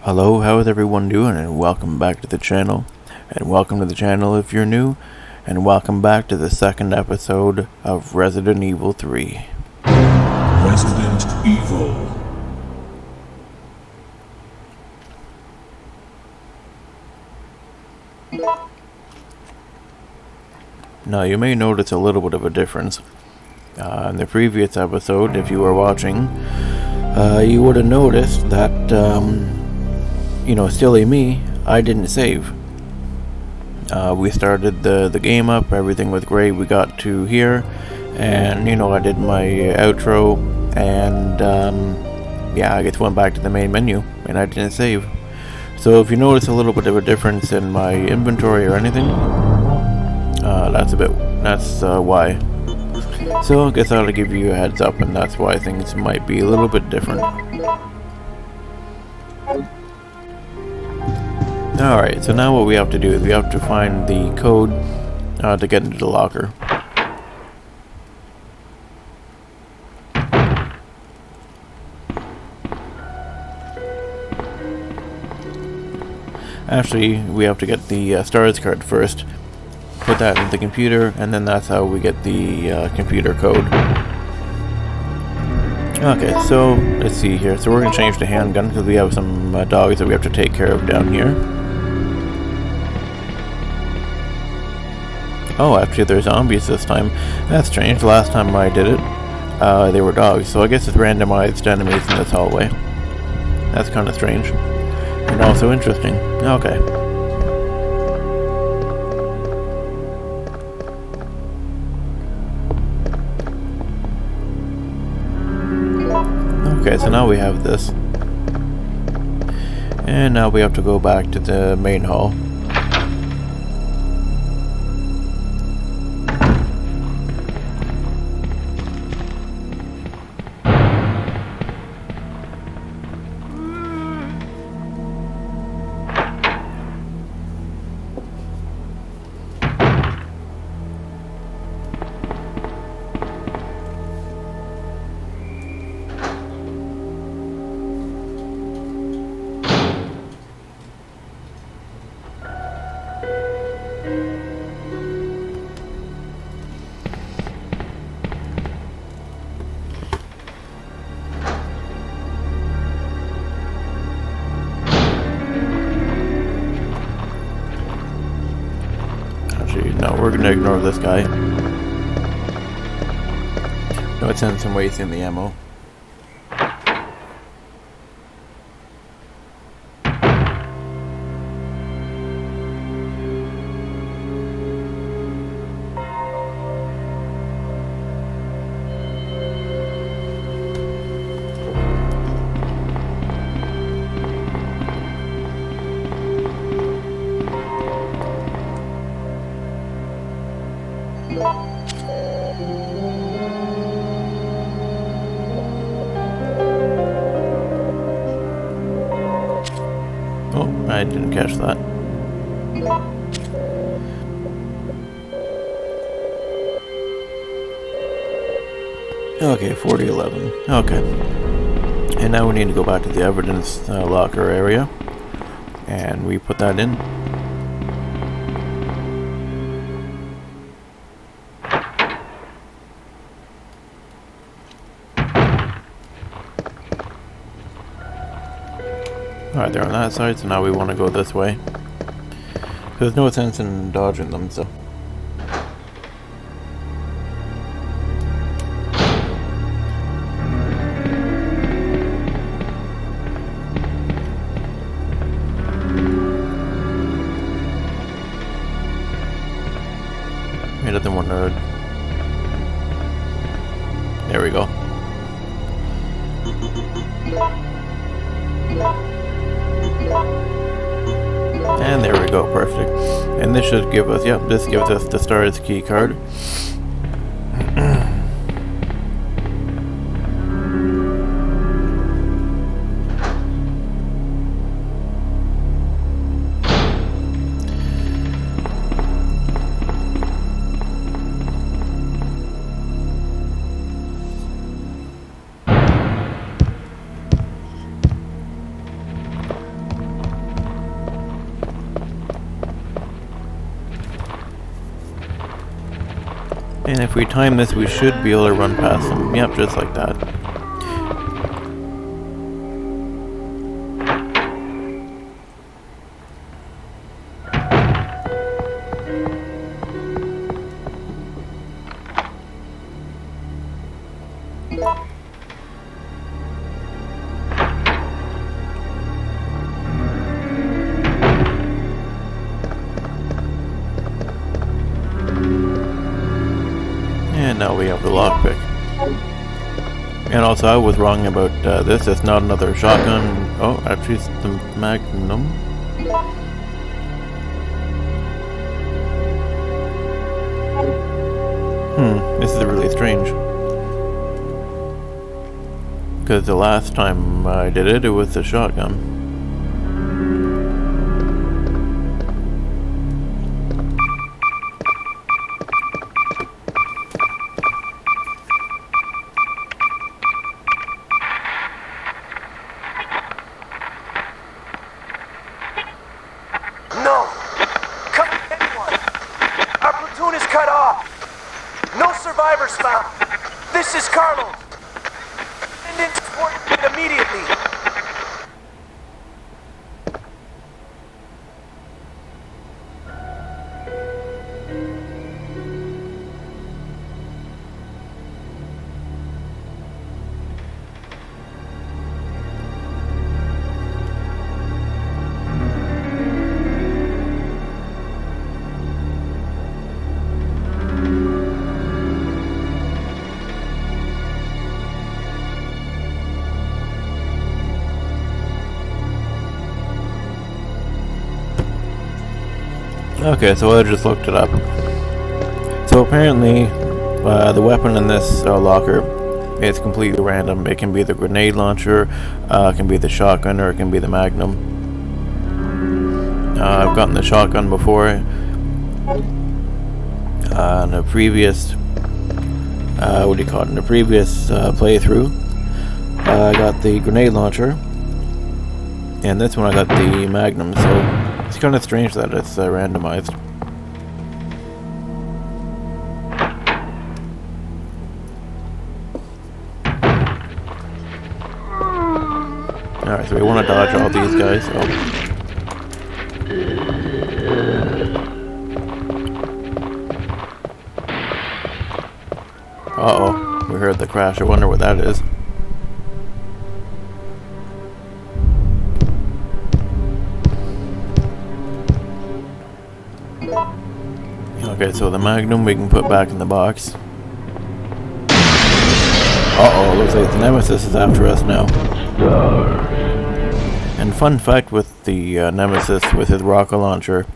Hello, how is everyone doing? And welcome back to the channel. And welcome to the channel if you're new. And welcome back to the second episode of Resident Evil 3. Resident Evil. Now, you may notice a little bit of a difference. In the previous episode, if you were watching, you would have noticed that, silly me, I didn't save. We started the game up, everything was great, we got to here, and, I did my outro, and, I just went back to the main menu, and I didn't save. So if you notice a little bit of a difference in my inventory or anything, that's why. So I guess I ought to give you a heads up, and that's why things might be a little bit different. Alright, so now what we have to do is we have to find the code to get into the locker. Actually, we have to get the STARS card first. Put that in the computer, and then that's how we get the computer code. Okay, so let's see here. So we're going to change the handgun because we have some dogs that we have to take care of down here. Oh, actually they're zombies this time. That's strange. The last time I did it, they were dogs. So I guess it's randomized enemies in this hallway. That's kind of strange. And also interesting. Okay. Okay, so now we have this. And now we have to go back to the main hall. No, we're gonna ignore this guy. No sense in wasting the ammo. Oh, I didn't catch that. Okay, 4011. Okay. And now we need to go back to the evidence locker area. And we put that in. Alright, they're on that side, so now we want to go this way. There's no sense in dodging them, so. He doesn't want to. There we go. And there we go, perfect. And this should give us, yep, this gives us the STARS key card. And if we time this, we should be able to run past them. Yep, just like that. And now we have the lockpick. And also, I was wrong about this. It's not another shotgun. Oh, actually, it's the Magnum. This is really strange. Because the last time I did it, it was the shotgun. No! Come on, anyone! Our platoon is cut off! No survivors found! This is Carlos! Send in support immediately! Okay, so I just looked it up. So apparently, the weapon in this locker is completely random. It can be the grenade launcher, it can be the shotgun, or it can be the Magnum. I've gotten the shotgun before. In a previous, In a previous playthrough, I got the grenade launcher, and this one I got the Magnum. So it's kind of strange that it's randomized. Alright, so we want to dodge all these guys. Uh-oh, we heard the crash. I wonder what that is. Okay, so the Magnum we can put back in the box. Uh-oh, looks like the Nemesis is after us now. And fun fact with the Nemesis, with his rocket launcher,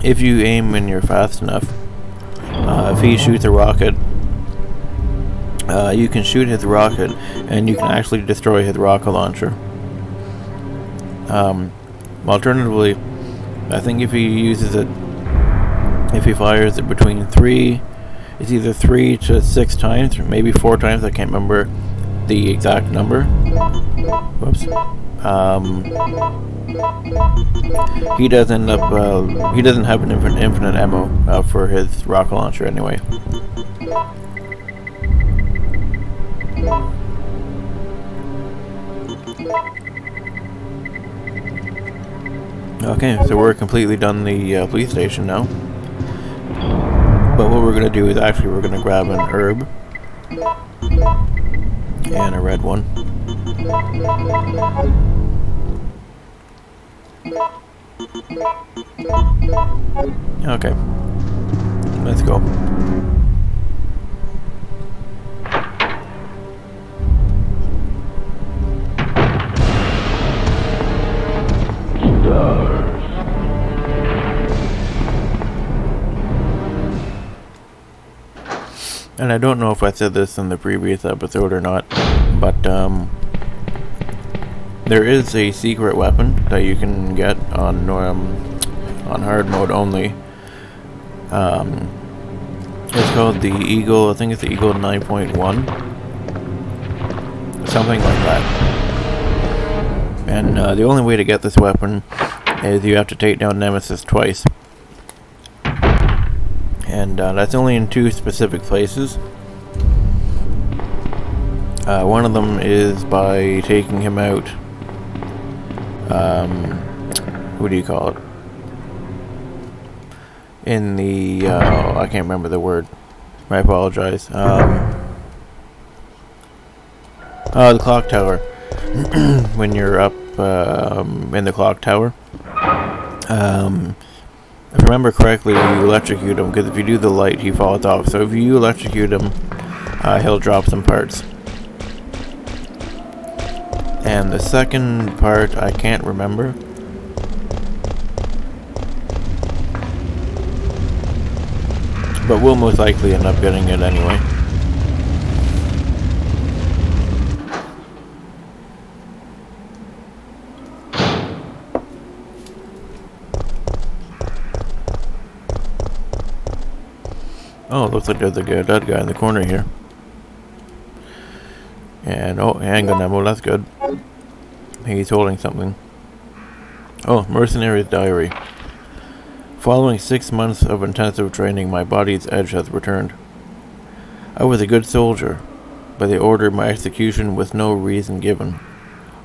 if you aim and you're fast enough, if he shoots a rocket, you can shoot his rocket and you can actually destroy his rocket launcher. Alternatively, I think if he uses it, if he fires it between it's either 3 to 6 times, or maybe 4 times, I can't remember the exact number. Whoops. He does end up, he doesn't have an infinite ammo for his rocket launcher anyway. Okay, so we're completely done the police station now. But what we're going to do is actually we're going to grab an herb. And a red one. Okay. Let's go. And I don't know if I said this in the previous episode or not, but there is a secret weapon that you can get on hard mode only. It's called the Eagle. I think it's the Eagle 9.1, something like that. And the only way to get this weapon is you have to take down Nemesis twice. And that's only in 2 specific places. One of them is by taking him out. What do you call it? In the I can't remember the word. I apologize. The clock tower. When you're up in the clock tower. If I remember correctly, you electrocute him, because if you do the light, he falls off. So if you electrocute him, he'll drop some parts. And the second part, I can't remember. But we'll most likely end up getting it anyway. Oh, it looks like there's a dead guy in the corner here. And, oh, handgun ammo, that's good. He's holding something. Oh, Mercenary's Diary. Following 6 months of intensive training, my body's edge has returned. I was a good soldier, but they ordered my execution with no reason given.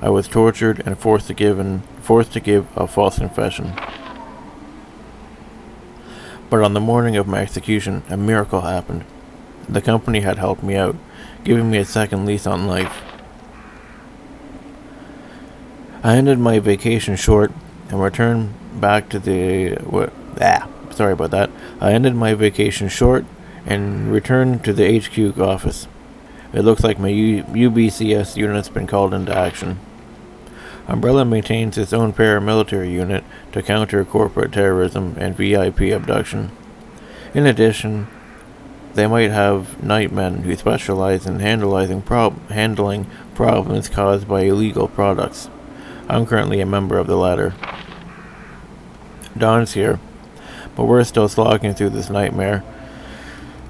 I was tortured and forced to give a false confession. But on the morning of my execution, a miracle happened. The company had helped me out, giving me a second lease on life. I ended my vacation short and returned back to the... sorry about that. I ended my vacation short and returned to the HQ office. It looks like my UBCS unit's been called into action. Umbrella maintains its own paramilitary unit to counter corporate terrorism and VIP abduction. In addition, they might have nightmen who specialize in handling problems caused by illegal products. I'm currently a member of the latter. Dawn's here, but we're still slogging through this nightmare.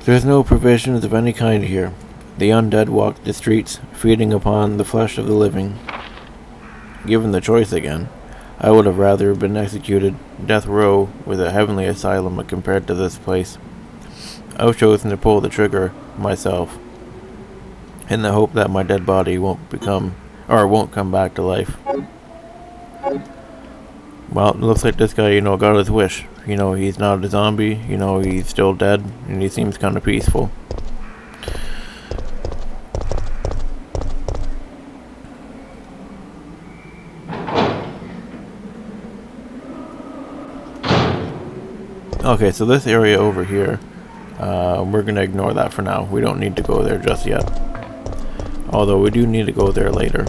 There's no provisions of any kind here. The undead walk the streets, feeding upon the flesh of the living. Given the choice again, I would have rather been executed death row with a heavenly asylum compared to this place. I've chosen to pull the trigger myself, in the hope that my dead body won't come back to life. Well, it looks like this guy, got his wish. He's not a zombie, he's still dead, and he seems kind of peaceful. Okay, so this area over here, we're going to ignore that for now. We don't need to go there just yet. Although we do need to go there later.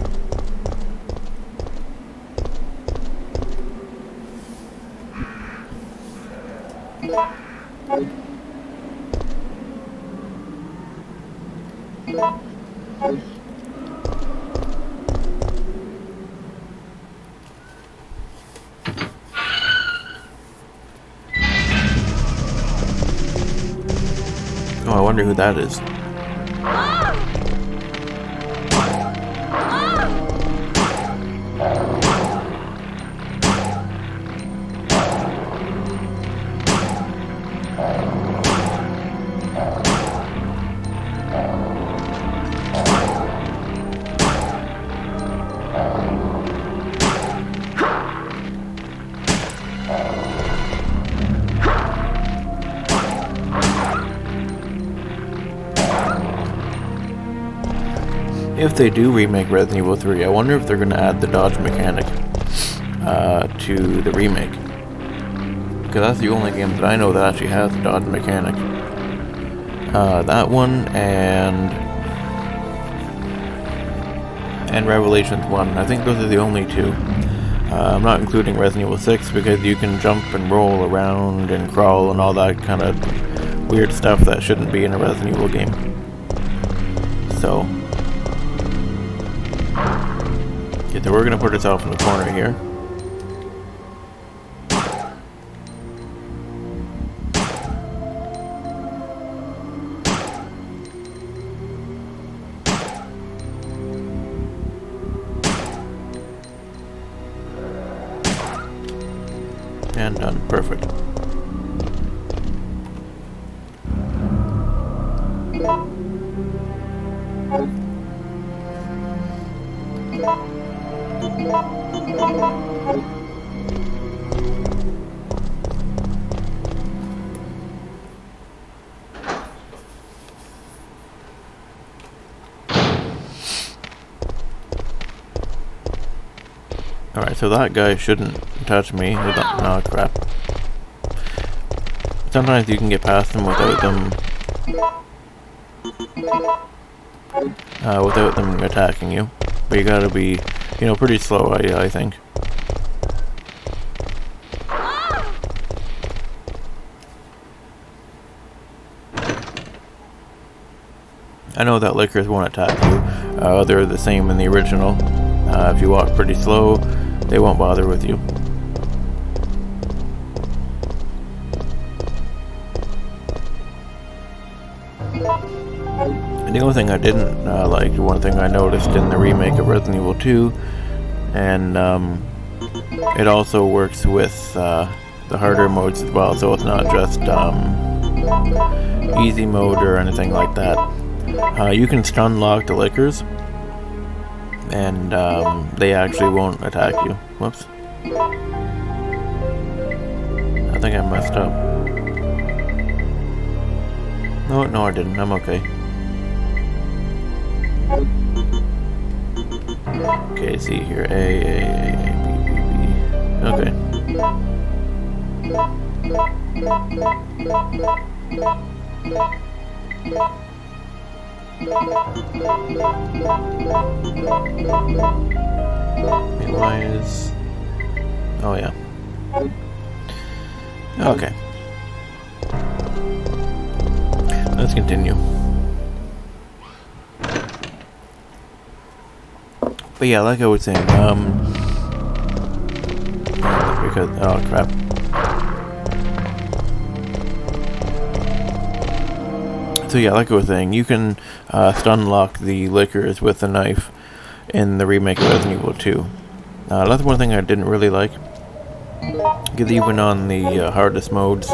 Oh, I wonder who that is. If they do remake Resident Evil 3, I wonder if they're going to add the dodge mechanic to the remake. Because that's the only game that I know that actually has the dodge mechanic. That one and Revelations 1. I think those are the only two. I'm not including Resident Evil 6 because you can jump and roll around and crawl and all that kind of weird stuff that shouldn't be in a Resident Evil game. So... okay, so we're going to put ourselves in the corner here. And done. Perfect. Alright, so that guy shouldn't touch me. No, crap. Sometimes you can get past them without them attacking you. But you gotta be, you know, pretty slow, I think. I know that lickers won't attack you. They're the same in the original. If you walk pretty slow, they won't bother with you. And the only thing I didn't like, one thing I noticed in the remake of Resident Evil 2, and it also works with the harder modes as well, so it's not just easy mode or anything like that. You can stun lock the lickers, and they actually won't attack you. Whoops. I think I messed up. No, I didn't. I'm okay. Okay, see here. A, B, B. Okay. Why is... Oh, yeah. Okay. Let's continue. But yeah, like I was saying, because... Oh, crap. So yeah, like I was saying, you can stun lock the lickers with a knife in the remake of Resident Evil 2. That's one thing I didn't really like. Because even on the hardest modes,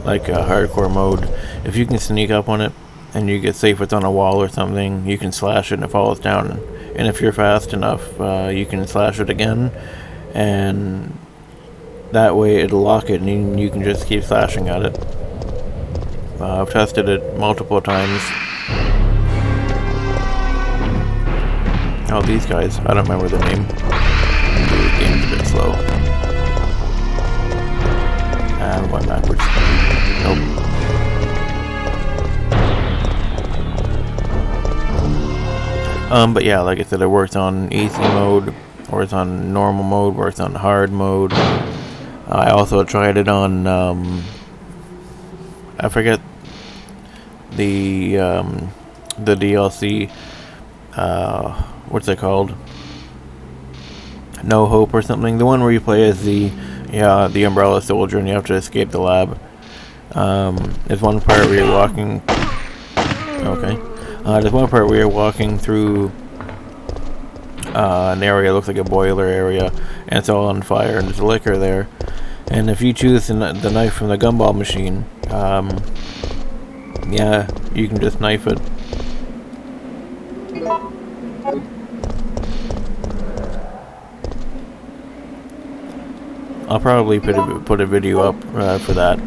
like hardcore mode, if you can sneak up on it and you get safe it's on a wall or something, you can slash it and it falls down. And if you're fast enough, you can slash it again, and that way it'll lock it and you can just keep slashing at it. I've tested it multiple times. Oh, these guys. I don't remember the name. The game's a bit slow. I'm going backwards. Nope. But yeah, like I said, it works on easy mode, works on normal mode, works on hard mode. I also tried it on, I forget the DLC, what's it called? No Hope or something. The one where you play as the Umbrella Soldier and you have to escape the lab. There's one part where you're walking... Okay. There's one part where you're walking through an area that looks like a boiler area, and it's all on fire, and there's a liquor there. And if you choose the knife from the gumball machine, yeah, you can just knife it. I'll probably put a video up for that,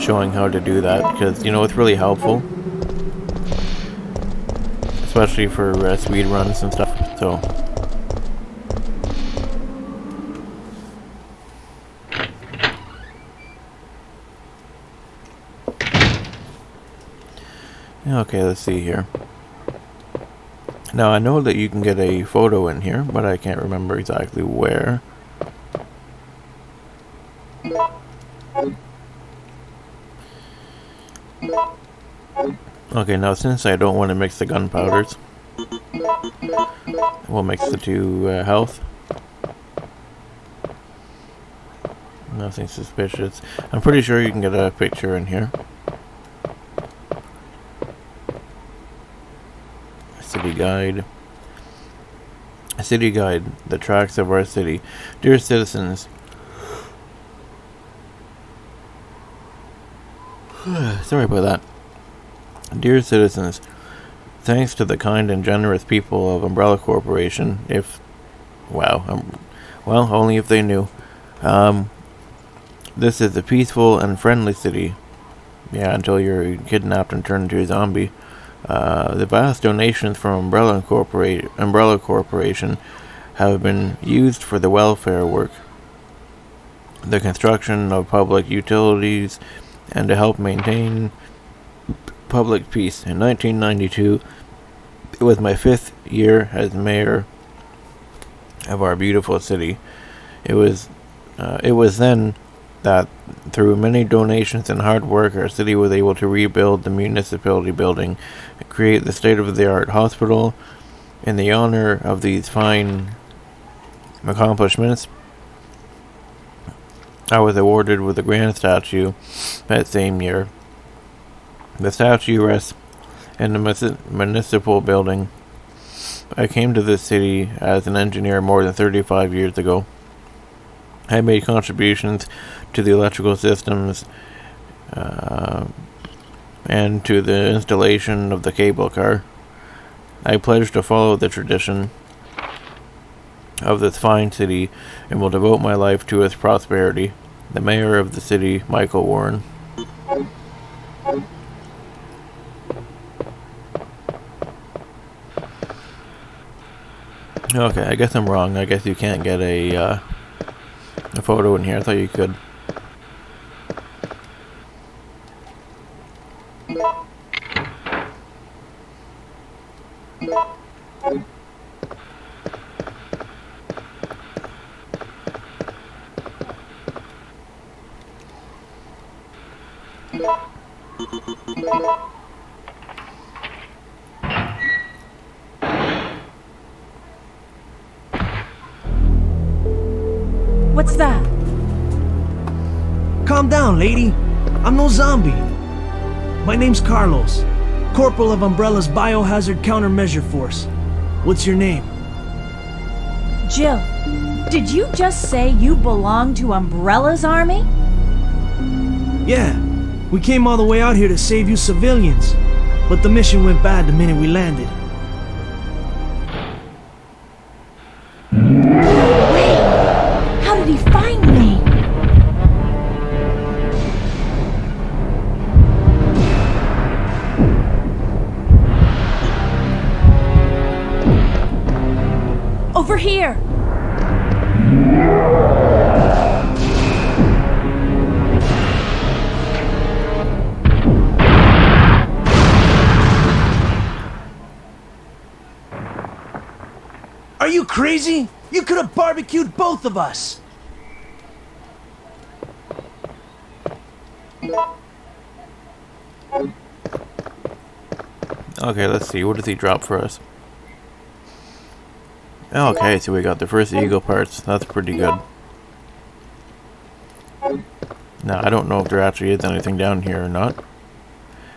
showing how to do that, because, you know, it's really helpful. Especially for speed runs and stuff, so... Okay, let's see here. Now, I know that you can get a photo in here, but I can't remember exactly where. Okay, now since I don't want to mix the gunpowders, we'll mix the two health. Nothing suspicious. I'm pretty sure you can get a picture in here. City guide. A city guide. The tracks of our city. Dear citizens. Sorry about that. Dear citizens, thanks to the kind and generous people of Umbrella Corporation, well, only if they knew. This is a peaceful and friendly city. Yeah, until you're kidnapped and turned into a zombie. The vast donations from Umbrella Corporation have been used for the welfare work, the construction of public utilities, and to help maintain public peace. In 1992, it was my 5th year as mayor of our beautiful city. It was then that through many donations and hard work, our city was able to rebuild the municipality building, create the state-of-the-art hospital. In the honor of these fine accomplishments, I was awarded with a grand statue that same year. The statue rests in the municipal building. I came to this city as an engineer more than 35 years ago. I made contributions to the electrical systems and to the installation of the cable car. I pledge to follow the tradition of this fine city and will devote my life to its prosperity. The mayor of the city, Michael Warren. Okay, I guess I'm wrong. I guess you can't get a photo in here. I thought you could. What's that? Calm down, lady. I'm no zombie. My name's Carlos, Corporal of Umbrella's Biohazard Countermeasure Force. What's your name? Jill, did you just say you belong to Umbrella's army? Yeah, we came all the way out here to save you civilians, but the mission went bad the minute we landed. Wait, how did he find me? Over here! Are you crazy? You could have barbecued both of us! Okay, let's see. What does he drop for us? Okay, so we got the first eagle parts. That's pretty good. Now, I don't know if there actually is anything down here or not.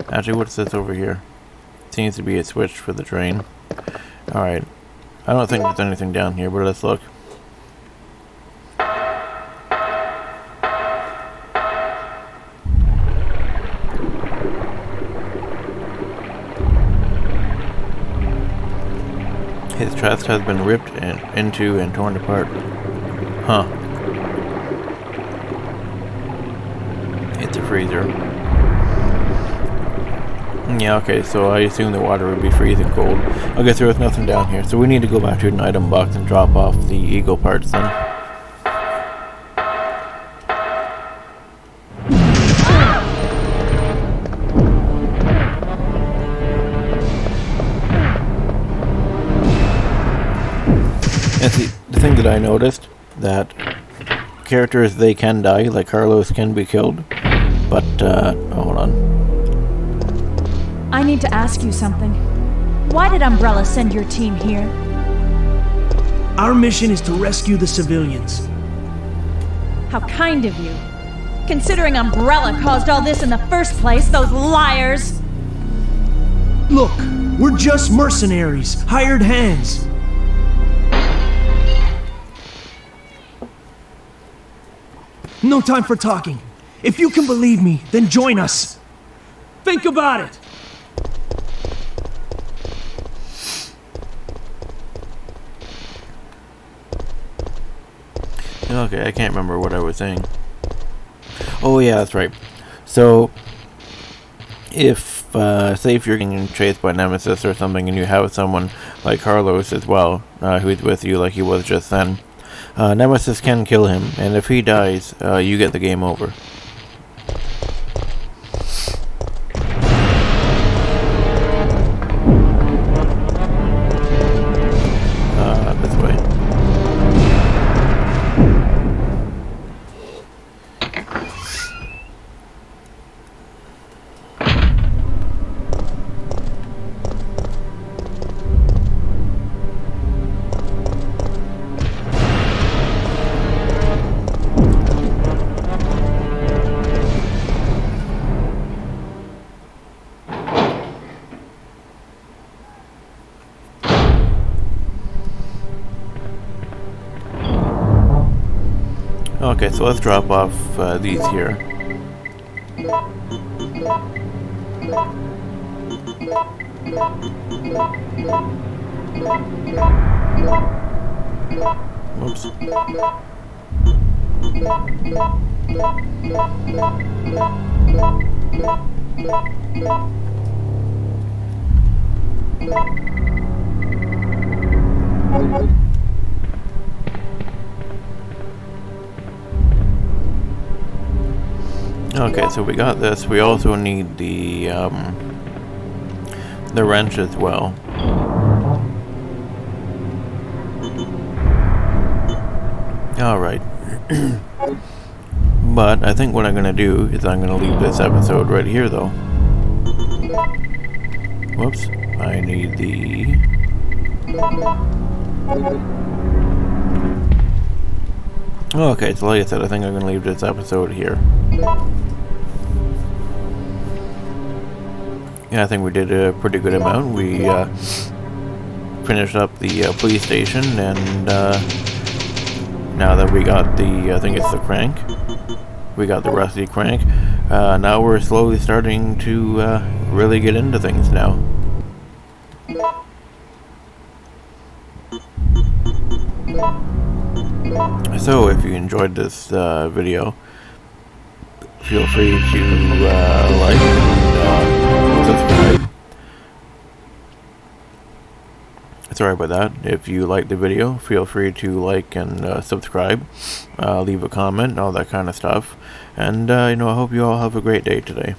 Actually, what's this over here? Seems to be a switch for the train. Alright. I don't think there's anything down here, but let's look. His chest has been ripped into and torn apart. Huh. It's a freezer. Yeah, okay, so I assume the water would be freezing cold. I guess there was nothing down here, so we need to go back to an item box and drop off the eagle parts then. And see, the thing that I noticed, that characters, they can die, like Carlos can be killed, but, hold on. I need to ask you something. Why did Umbrella send your team here? Our mission is to rescue the civilians. How kind of you. Considering Umbrella caused all this in the first place, those liars! Look, we're just mercenaries, hired hands. No time for talking. If you can believe me, then join us. Think about it. Okay, I can't remember what I was saying. Oh yeah, that's right. So, if say if you're getting chased by Nemesis or something and you have someone like Carlos as well, who's with you like he was just then, Nemesis can kill him, and if he dies, you get the game over. This way. Okay, so let's drop off these here. Whoops. Okay, so we got this. We also need the wrench as well. Alright. But I think what I'm gonna do is I'm gonna leave this episode right here though. Whoops. I need the... Okay, so like I said, I think I'm gonna leave this episode here. Yeah, I think we did a pretty good amount. We finished up the police station, and now that we got the, I think it's the crank, we got the rusty crank, now we're slowly starting to really get into things now. So if you enjoyed this video, feel free to like and subscribe. Sorry about that. If you like the video, feel free to like and subscribe, leave a comment, all that kind of stuff. And I hope you all have a great day today.